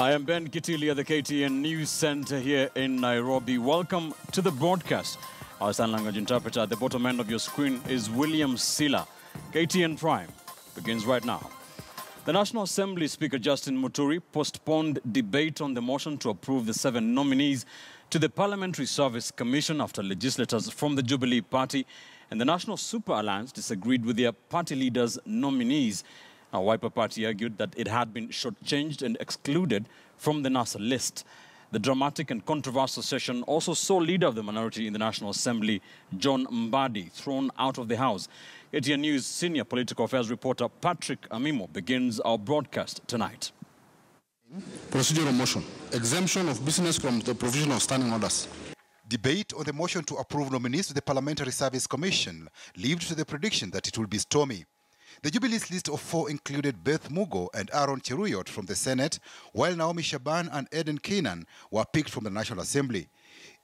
I am Ben Kitili at the KTN News Center here in Nairobi. Welcome to the broadcast. Our sign language interpreter at the bottom end of your screen is William Silla. KTN Prime begins right now. The National Assembly Speaker Justin Muturi postponed debate on the motion to approve the 7 nominees to the Parliamentary Service Commission after legislators from the Jubilee Party and the National Super Alliance disagreed with their party leaders' nominees. Our Wiper Party argued that it had been shortchanged and excluded from the NASA list. The dramatic and controversial session also saw leader of the minority in the National Assembly, John Mbadi, thrown out of the House. KTN News senior political affairs reporter Patrick Amimo begins our broadcast tonight. Procedural motion, exemption of business from the provision of standing orders. Debate on the motion to approve nominees to the Parliamentary Service Commission lived to the prediction that it will be stormy. The Jubilee's list of 4 included Beth Mugo and Aaron Cheruyot from the Senate, while Naomi Shaban and Eden Keenan were picked from the National Assembly.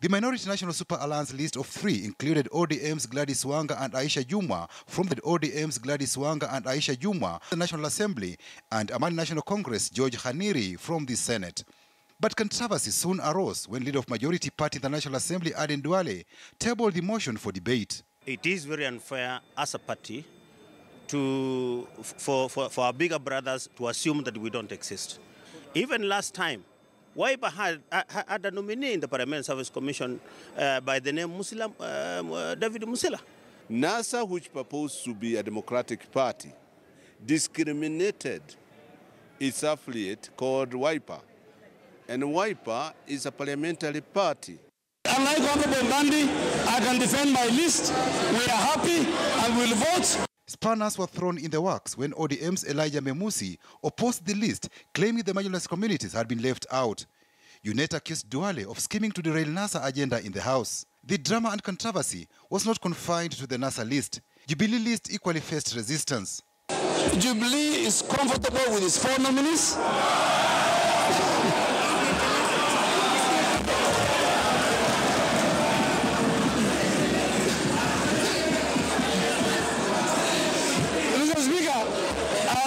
The Minority National Super Alliance list of 3 included ODM's Gladys Wanga and Aisha Jumwa from the ODM's Gladys Wanga and Aisha Jumwa, the National Assembly, and Amani National Congress George Khaniri from the Senate. But controversy soon arose when leader of Majority Party in the National Assembly, Aden Duale, tabled the motion for debate. It is very unfair as a party for our bigger brothers to assume that we don't exist. Even last time, Wiper had a nominee in the Parliamentary Service Commission by the name David Musila. NASA, which proposed to be a democratic party, discriminated its affiliate called Wiper. And Wiper is a parliamentary party. Unlike Honorable Mbadi, I can defend my list. We are happy and will vote. Spanners were thrown in the works when ODM's Elijah Memusi opposed the list, claiming the marginalized communities had been left out. UNET accused Duale of scheming to derail NASA agenda in the House. The drama and controversy was not confined to the NASA list. Jubilee list equally faced resistance. Jubilee is comfortable with its 4 nominees.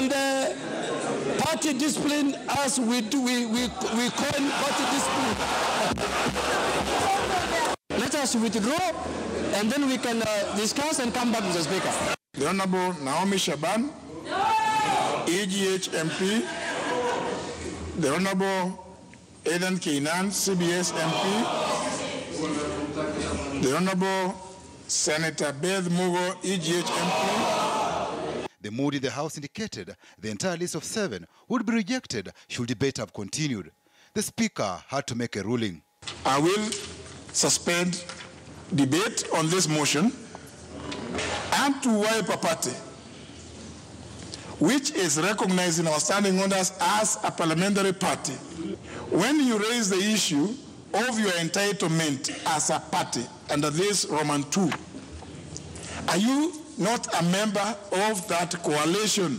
And party discipline, as we do, we call party discipline. Let us withdraw, and then we can discuss and come back to the Speaker. The Honorable Naomi Shaban, EGH MP, the Honorable Eden Keenan, CBS MP, the Honorable Senator Beth Mugo, EGH MP. The mood in the House indicated the entire list of 7 would be rejected should debate have continued. The Speaker had to make a ruling. I will suspend debate on this motion and to Wiper Party, which is recognizing our standing orders as a parliamentary party. When you raise the issue of your entitlement as a party under this Roman II, are you not a member of that coalition?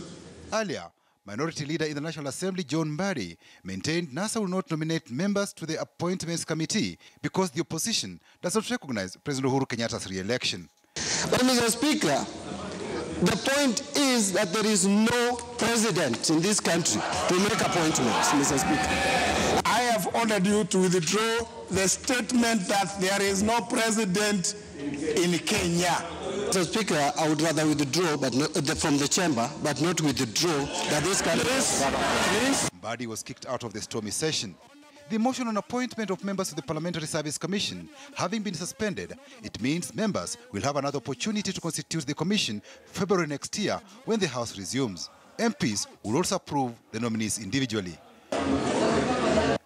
Earlier, Minority Leader in the National Assembly, John Mbadi, maintained NASA will not nominate members to the Appointments Committee because the opposition does not recognize President Uhuru Kenyatta's re-election. But Mr. Speaker, the point is that there is no president in this country to make appointments, Mr. Speaker. I have ordered you to withdraw the statement that there is no president in Kenya. Mr. Speaker, I would rather withdraw but not, from the chamber, but not withdraw that this country. Please. Mbadi was kicked out of the stormy session. The motion on appointment of members to the Parliamentary Service Commission having been suspended, it means members will have another opportunity to constitute the commission February next year when the House resumes. MPs will also approve the nominees individually.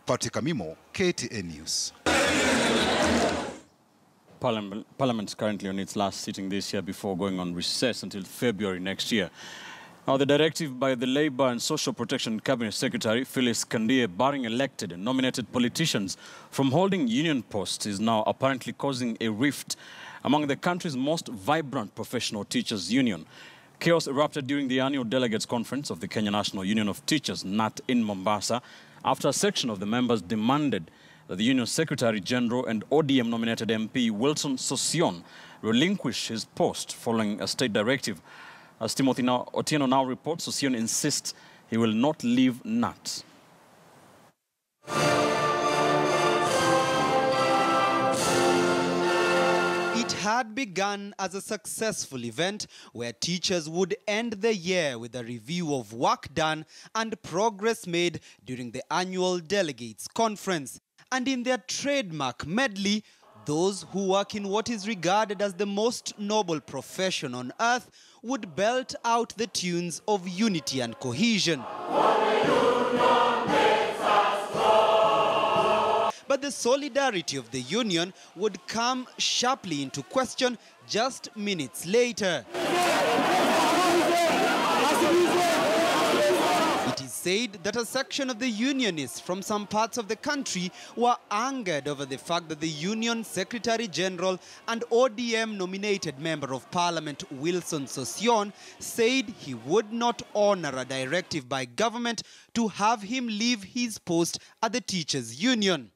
Patrick Amimo, KTN News. Parliament is currently on its last sitting this year before going on recess until February next year. Now, the directive by the Labour and Social Protection Cabinet Secretary, Phyllis Kandie, barring elected and nominated politicians from holding union posts is now apparently causing a rift among the country's most vibrant professional teachers' union. Chaos erupted during the annual delegates conference of the Kenya National Union of Teachers, NAT, in Mombasa, after a section of the members demanded that the Union Secretary General and ODM-nominated MP Wilson Sosion relinquish his post following a state directive. As Timothy Otieno now reports, Sosion insists he will not leave NAT. It had begun as a successful event where teachers would end the year with a review of work done and progress made during the annual delegates conference. And in their trademark medley, those who work in what is regarded as the most noble profession on earth would belt out the tunes of unity and cohesion. But the solidarity of the union would come sharply into question just minutes later. It is said that a section of the unionists from some parts of the country were angered over the fact that the Union Secretary General and ODM-nominated Member of Parliament Wilson Sossion said he would not honor a directive by government to have him leave his post at the Teachers' Union.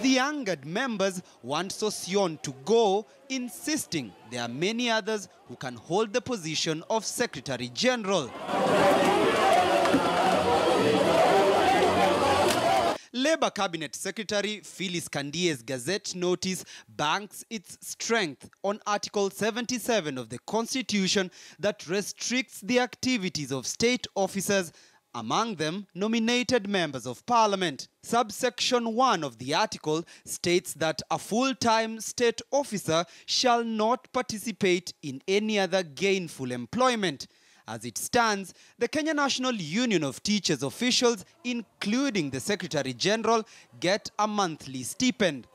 The angered members want Sossion to go, insisting there are many others who can hold the position of Secretary General. Labour Cabinet Secretary Phyllis Kandie's Gazette notice banks its strength on Article 77 of the Constitution that restricts the activities of state officers, among them nominated members of Parliament. Subsection 1 of the article states that a full-time state officer shall not participate in any other gainful employment. As it stands, the Kenya National Union of Teachers officials, including the Secretary General, get a monthly stipend.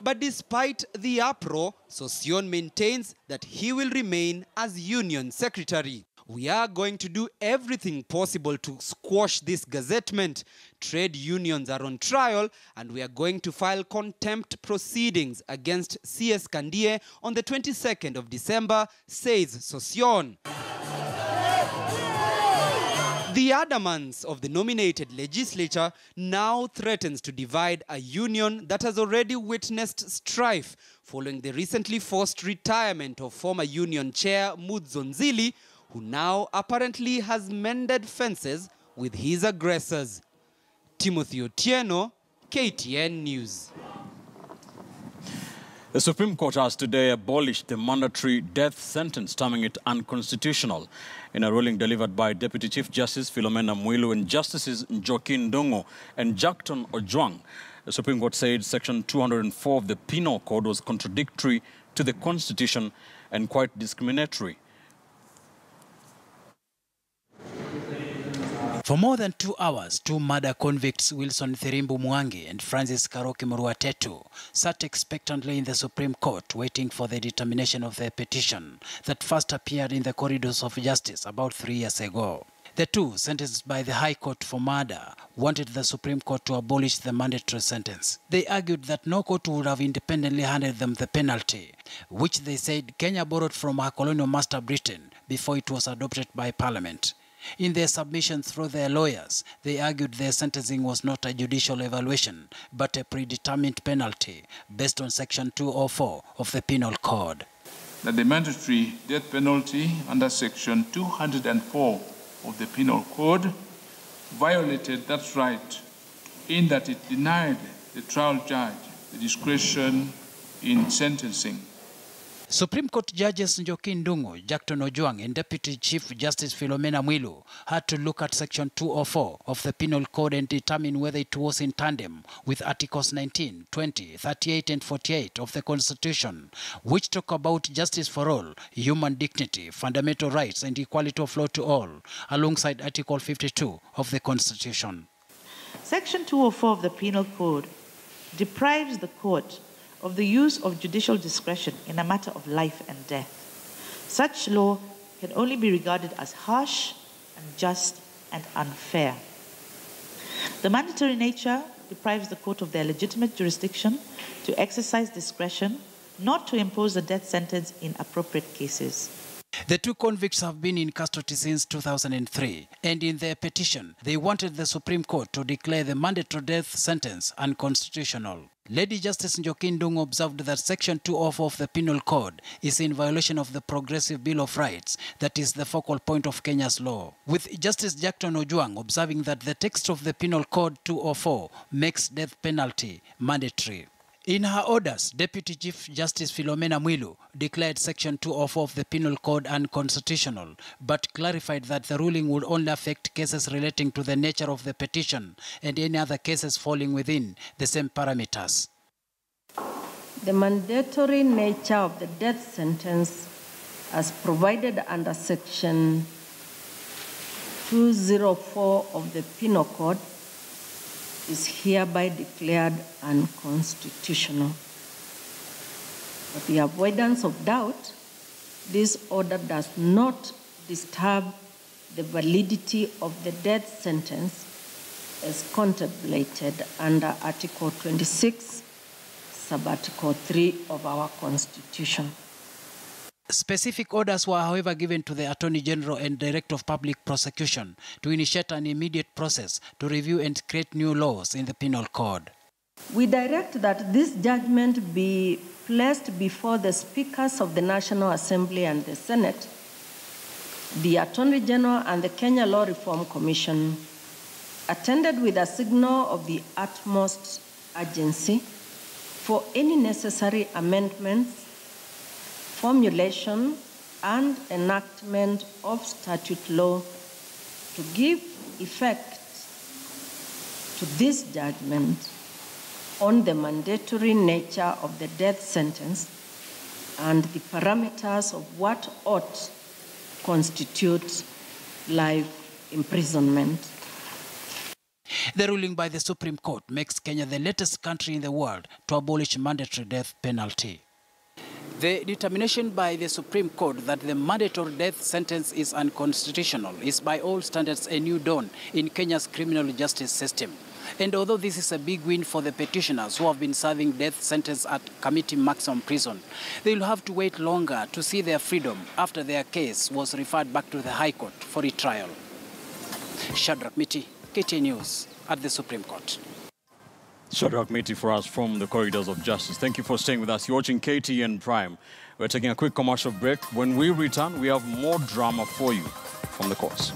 But despite the uproar, Sossion maintains that he will remain as Union Secretary. We are going to do everything possible to squash this gazettement. Trade unions are on trial, and we are going to file contempt proceedings against CS Kandie on the 22nd of December, says Sossion. The adamance of the nominated legislature now threatens to divide a union that has already witnessed strife following the recently forced retirement of former union chair Mudzo Nzili, who now apparently has mended fences with his aggressors. Timothy Otieno, KTN News. The Supreme Court has today abolished the mandatory death sentence, terming it unconstitutional. In a ruling delivered by Deputy Chief Justice Philomena Mwilu and Justices Njoki Ndung'u and Jackton Ojwang, the Supreme Court said Section 204 of the Penal Code was contradictory to the Constitution and quite discriminatory. For more than 2 hours, two murder convicts, Wilson Thirimbu Mwangi and Francis Karoki Muruatetu, sat expectantly in the Supreme Court waiting for the determination of their petition that first appeared in the corridors of justice about 3 years ago. The two, sentenced by the High Court for murder, wanted the Supreme Court to abolish the mandatory sentence. They argued that no court would have independently handed them the penalty, which they said Kenya borrowed from her colonial master Britain before it was adopted by Parliament. In their submissions through their lawyers, they argued their sentencing was not a judicial evaluation, but a predetermined penalty based on Section 204 of the Penal Code. That the mandatory death penalty under Section 204 of the Penal Code violated that right in that it denied the trial judge the discretion in sentencing. Supreme Court Judges Njoki Ndung'u, Jackton Ojwang and Deputy Chief Justice Philomena Mwilu had to look at Section 204 of the Penal Code and determine whether it was in tandem with Articles 19, 20, 38 and 48 of the Constitution, which talk about justice for all, human dignity, fundamental rights and equality of law to all, alongside Article 52 of the Constitution. Section 204 of the Penal Code deprives the court of the use of judicial discretion in a matter of life and death. Such law can only be regarded as harsh, unjust, and unfair. The mandatory nature deprives the court of their legitimate jurisdiction to exercise discretion, not to impose a death sentence in appropriate cases. The two convicts have been in custody since 2003, and in their petition, they wanted the Supreme Court to declare the mandatory death sentence unconstitutional. Lady Justice Njoki Ndung'u observed that Section 204 of the Penal Code is in violation of the Progressive Bill of Rights, that is the focal point of Kenya's law, with Justice Jackton Ojwang observing that the text of the Penal Code 204 makes death penalty mandatory. In her orders, Deputy Chief Justice Philomena Mwilu declared Section 204 of the Penal Code unconstitutional, but clarified that the ruling would only affect cases relating to the nature of the petition and any other cases falling within the same parameters. The mandatory nature of the death sentence, as provided under Section 204 of the Penal Code, is hereby declared unconstitutional. For the avoidance of doubt, this order does not disturb the validity of the death sentence as contemplated under Article 26, Sub-Article 3 of our Constitution. Specific orders were, however, given to the Attorney General and Director of Public Prosecution to initiate an immediate process to review and create new laws in the Penal Code. We direct that this judgment be placed before the Speakers of the National Assembly and the Senate, the Attorney General and the Kenya Law Reform Commission, attended with a signal of the utmost urgency for any necessary amendments, formulation and enactment of statute law to give effect to this judgment on the mandatory nature of the death sentence and the parameters of what ought constitute life imprisonment. The ruling by the Supreme Court makes Kenya the latest country in the world to abolish mandatory death penalty. The determination by the Supreme Court that the mandatory death sentence is unconstitutional is by all standards a new dawn in Kenya's criminal justice system. And although this is a big win for the petitioners who have been serving death sentence at committing maximum prison, they will have to wait longer to see their freedom after their case was referred back to the High Court for retrial. Shadrach Miti, KTN News at the Supreme Court. Shadrach Miti for us from the corridors of justice. Thank you for staying with us. You're watching KTN Prime. We're taking a quick commercial break. When we return, we have more drama for you from the courts.